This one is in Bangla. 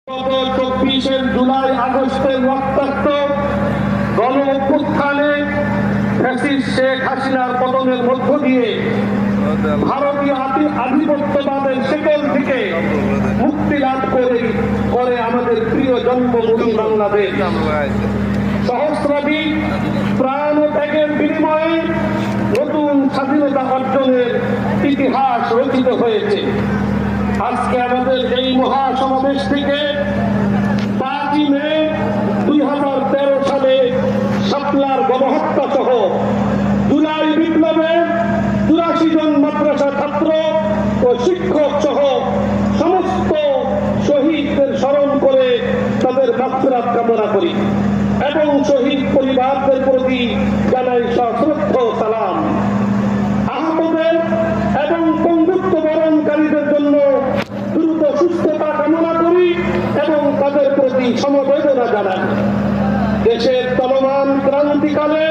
24 জুলাই আগস্টের রক্তাক্ত গণ অভ্যুত্থানে ফ্যাসিস্ট শেখ হাসিনার পতনের মধ্য দিয়ে ভারতীয় আধিপত্যবাদের শেকল থেকে মুক্তি লাভ করে আমাদের প্রিয় জন্মভূমি বাংলাদেশ। সহস্রাধিক প্রাণ ও ত্যাগের বিনিময়ে নতুন স্বাধীনতা অর্জনের ইতিহাস রচিত হয়েছে। আজকে আমাদের এই মহাসমাবেশ থেকে 5 মে 2013 সালে শাপলার গণহত্যা সহ জুলাই বিপ্লবে 84 জন মাদ্রাসা ছাত্র ও শিক্ষক সহ সমস্ত শহীদদের স্মরণ করে তাদের মাগফিরাত কামনা করি এবং শহীদ পরিবারদের প্রতি জানাই সশ্রদ্ধ সালাম। আহতদের এবং পঙ্গুত্ব বরণকারীদের জন্য দ্রুত সুস্থতা কামনা করি এবং তাদের প্রতি সমবেদনা জানাই। দেশের চলমান ক্রান্তিকালে